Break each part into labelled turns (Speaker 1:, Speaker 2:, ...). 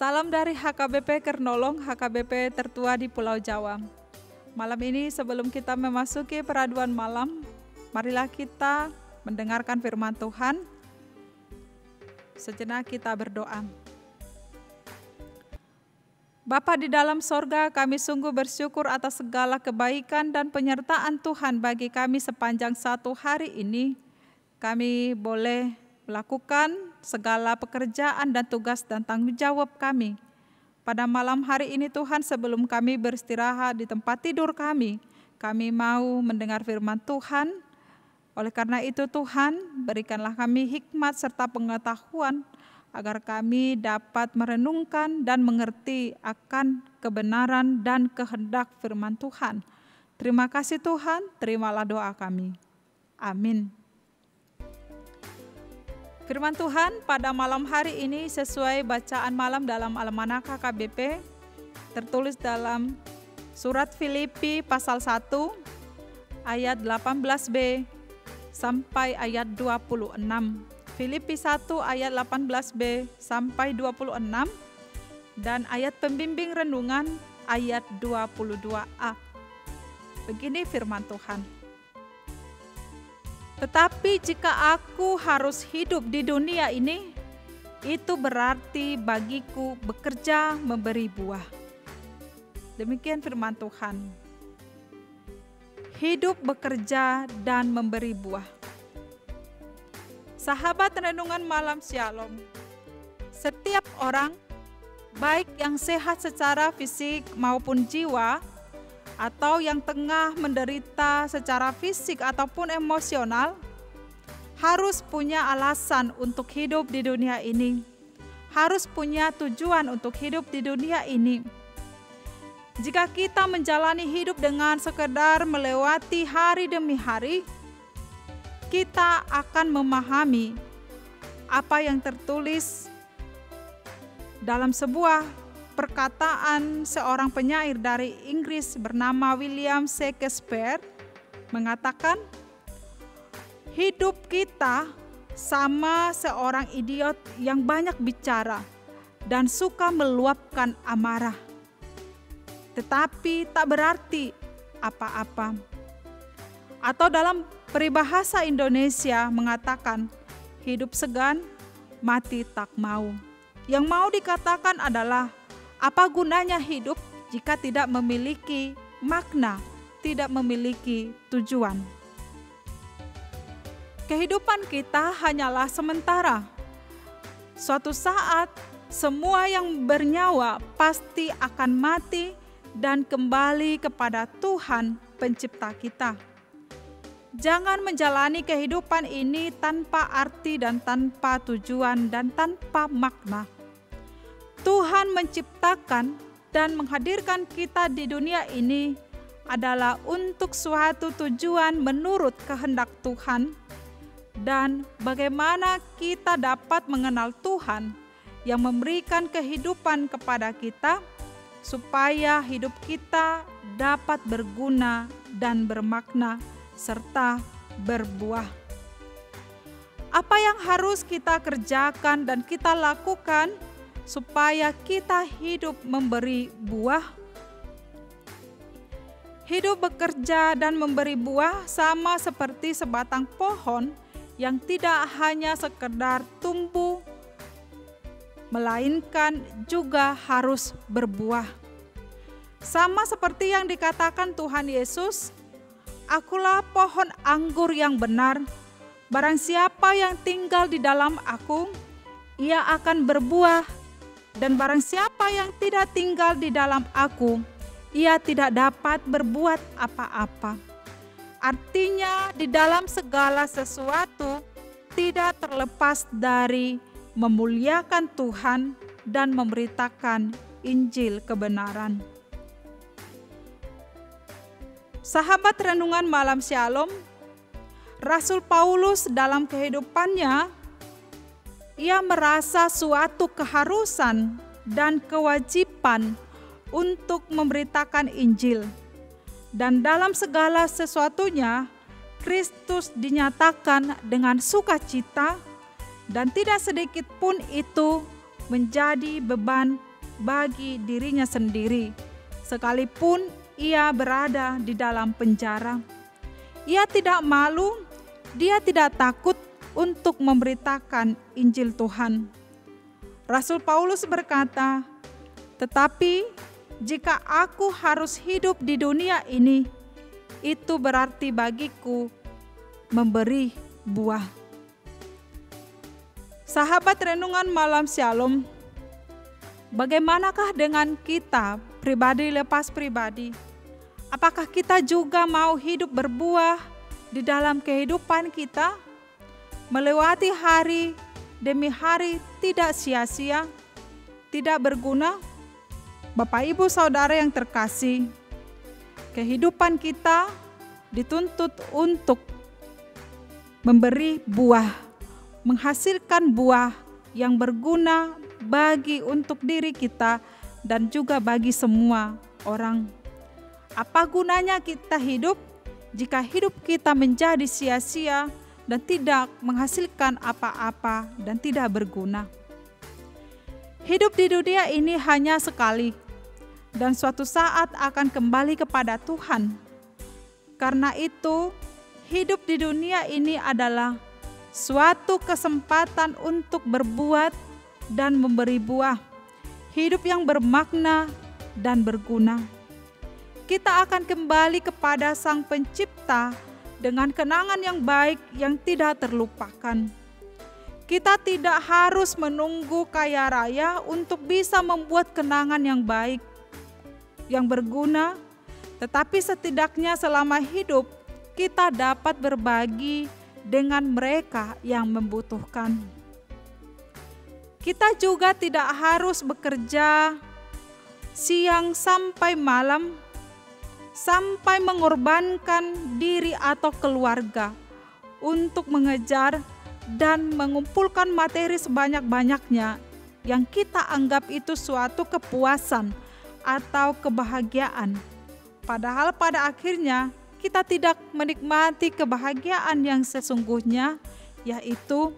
Speaker 1: Salam dari HKBP Kernolong, HKBP tertua di Pulau Jawa. Malam ini sebelum kita memasuki peraduan malam, marilah kita mendengarkan firman Tuhan. Sejenak kita berdoa. Bapa di dalam sorga, kami sungguh bersyukur atas segala kebaikan dan penyertaan Tuhan bagi kami sepanjang satu hari ini. Kami boleh melakukan segala pekerjaan dan tugas dan tanggung jawab kami. Pada malam hari ini Tuhan, sebelum kami beristirahat di tempat tidur kami mau mendengar firman Tuhan. Oleh karena itu Tuhan, berikanlah kami hikmat serta pengetahuan agar kami dapat merenungkan dan mengerti akan kebenaran dan kehendak firman Tuhan. Terima kasih Tuhan, terimalah doa kami. Amin. Firman Tuhan pada malam hari ini sesuai bacaan malam dalam Almanak HKBP, tertulis dalam surat Filipi pasal 1 ayat 18b sampai ayat 26. Filipi 1 ayat 18b sampai 26 dan ayat pembimbing renungan ayat 22a. Begini firman Tuhan. Tetapi jika aku harus hidup di dunia ini, itu berarti bagiku bekerja memberi buah. Demikian firman Tuhan. Hidup bekerja dan memberi buah. Sahabat renungan malam Shalom. Setiap orang, baik yang sehat secara fisik maupun jiwa, atau yang tengah menderita secara fisik ataupun emosional, harus punya alasan untuk hidup di dunia ini. Harus punya tujuan untuk hidup di dunia ini. Jika kita menjalani hidup dengan sekedar melewati hari demi hari, kita akan memahami apa yang tertulis dalam sebuah perkataan seorang penyair dari Inggris bernama William Shakespeare, mengatakan, hidup kita sama seorang idiot yang banyak bicara dan suka meluapkan amarah, tetapi tak berarti apa-apa. Atau dalam peribahasa Indonesia mengatakan, hidup segan, mati tak mau. Yang mau dikatakan adalah, apa gunanya hidup jika tidak memiliki makna, tidak memiliki tujuan? Kehidupan kita hanyalah sementara. Suatu saat, semua yang bernyawa pasti akan mati dan kembali kepada Tuhan pencipta kita. Jangan menjalani kehidupan ini tanpa arti dan tanpa tujuan dan tanpa makna. Tuhan menciptakan dan menghadirkan kita di dunia ini adalah untuk suatu tujuan menurut kehendak Tuhan, dan bagaimana kita dapat mengenal Tuhan yang memberikan kehidupan kepada kita supaya hidup kita dapat berguna dan bermakna serta berbuah. Apa yang harus kita kerjakan dan kita lakukan supaya kita hidup memberi buah? Hidup bekerja dan memberi buah sama seperti sebatang pohon yang tidak hanya sekedar tumbuh, melainkan juga harus berbuah. Sama seperti yang dikatakan Tuhan Yesus, akulah pohon anggur yang benar. Barang siapa yang tinggal di dalam aku, ia akan berbuah. Dan barang siapa yang tidak tinggal di dalam aku, ia tidak dapat berbuat apa-apa. Artinya di dalam segala sesuatu tidak terlepas dari memuliakan Tuhan dan memberitakan Injil kebenaran. Sahabat renungan malam Shalom, Rasul Paulus dalam kehidupannya, ia merasa suatu keharusan dan kewajiban untuk memberitakan Injil. Dan dalam segala sesuatunya, Kristus dinyatakan dengan sukacita, dan tidak sedikit pun itu menjadi beban bagi dirinya sendiri, sekalipun ia berada di dalam penjara. Ia tidak malu, dia tidak takut untuk memberitakan Injil Tuhan. Rasul Paulus berkata, "Tetapi jika aku harus hidup di dunia ini, itu berarti bagiku memberi buah." Sahabat renungan malam Shalom, bagaimanakah dengan kita pribadi lepas pribadi? Apakah kita juga mau hidup berbuah di dalam kehidupan kita? Melewati hari demi hari tidak sia-sia, tidak berguna? Bapak Ibu Saudara yang terkasih, kehidupan kita dituntut untuk memberi buah, menghasilkan buah yang berguna bagi untuk diri kita dan juga bagi semua orang. Apa gunanya kita hidup jika hidup kita menjadi sia-sia dan tidak menghasilkan apa-apa dan tidak berguna? Hidup di dunia ini hanya sekali dan suatu saat akan kembali kepada Tuhan. Karena itu, hidup di dunia ini adalah suatu kesempatan untuk berbuat dan memberi buah, hidup yang bermakna dan berguna. Kita akan kembali kepada Sang Pencipta dengan kenangan yang baik yang tidak terlupakan. Kita tidak harus menunggu kaya raya untuk bisa membuat kenangan yang baik, yang berguna, tetapi setidaknya selama hidup kita dapat berbagi dengan mereka yang membutuhkan. Kita juga tidak harus bekerja siang sampai malam, sampai mengorbankan diri atau keluarga untuk mengejar dan mengumpulkan materi sebanyak-banyaknya yang kita anggap itu suatu kepuasan atau kebahagiaan. Padahal pada akhirnya kita tidak menikmati kebahagiaan yang sesungguhnya, yaitu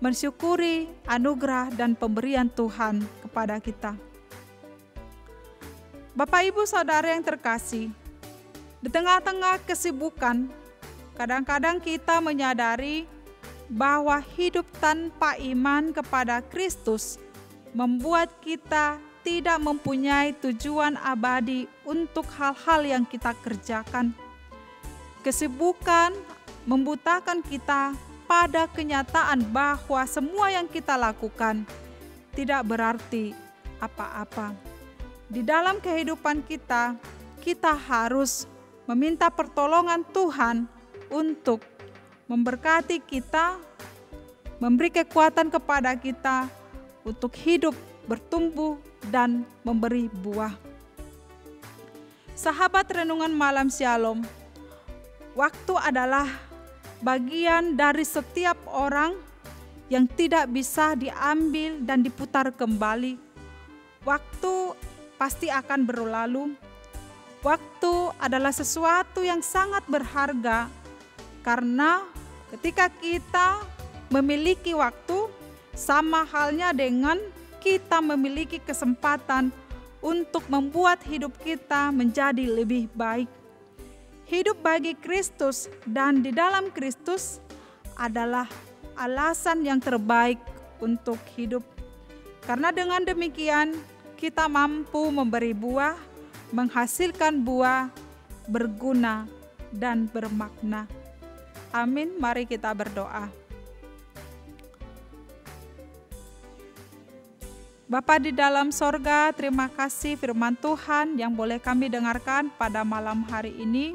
Speaker 1: mensyukuri anugerah dan pemberian Tuhan kepada kita. Bapak Ibu Saudara yang terkasih, di tengah-tengah kesibukan, kadang-kadang kita menyadari bahwa hidup tanpa iman kepada Kristus membuat kita tidak mempunyai tujuan abadi untuk hal-hal yang kita kerjakan. Kesibukan membutakan kita pada kenyataan bahwa semua yang kita lakukan tidak berarti apa-apa. Di dalam kehidupan kita, kita harus meminta pertolongan Tuhan untuk memberkati kita, memberi kekuatan kepada kita untuk hidup, bertumbuh, dan memberi buah. Sahabat renungan malam Shalom, waktu adalah bagian dari setiap orang yang tidak bisa diambil dan diputar kembali. Waktu pasti akan berlalu. Waktu adalah sesuatu yang sangat berharga, karena ketika kita memiliki waktu, sama halnya dengan kita memiliki kesempatan untuk membuat hidup kita menjadi lebih baik. Hidup bagi Kristus dan di dalam Kristus adalah alasan yang terbaik untuk hidup. Karena dengan demikian kita mampu memberi buah, menghasilkan buah, berguna, dan bermakna. Amin, mari kita berdoa. Bapa di dalam sorga, terima kasih firman Tuhan yang boleh kami dengarkan pada malam hari ini,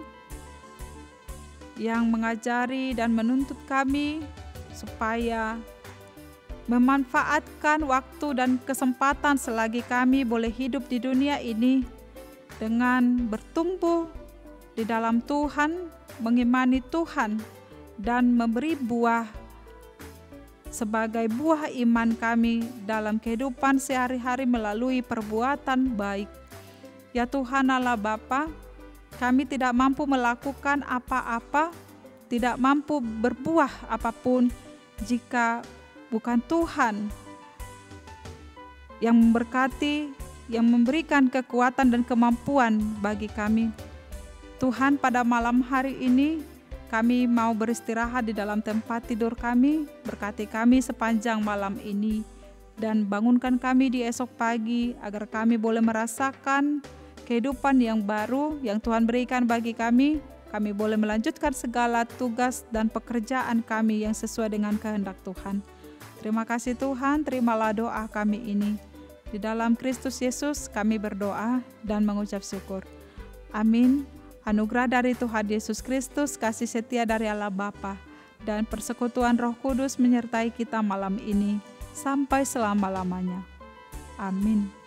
Speaker 1: yang mengajari dan menuntut kami supaya memanfaatkan waktu dan kesempatan selagi kami boleh hidup di dunia ini dengan bertumbuh di dalam Tuhan, mengimani Tuhan, dan memberi buah sebagai buah iman kami dalam kehidupan sehari-hari melalui perbuatan baik. Ya Tuhan Allah Bapa, kami tidak mampu melakukan apa-apa, tidak mampu berbuah apapun jika bukan Tuhan yang memberkati yang memberikan kekuatan dan kemampuan bagi kami. Tuhan, pada malam hari ini kami mau beristirahat di dalam tempat tidur kami. Berkati kami sepanjang malam ini dan bangunkan kami di esok pagi agar kami boleh merasakan kehidupan yang baru yang Tuhan berikan bagi kami. Kami boleh melanjutkan segala tugas dan pekerjaan kami yang sesuai dengan kehendak Tuhan. Terima kasih Tuhan, terimalah doa kami ini. Di dalam Kristus Yesus kami berdoa dan mengucap syukur. Amin. Anugerah dari Tuhan Yesus Kristus, kasih setia dari Allah Bapa, dan persekutuan Roh Kudus menyertai kita malam ini sampai selama-lamanya. Amin.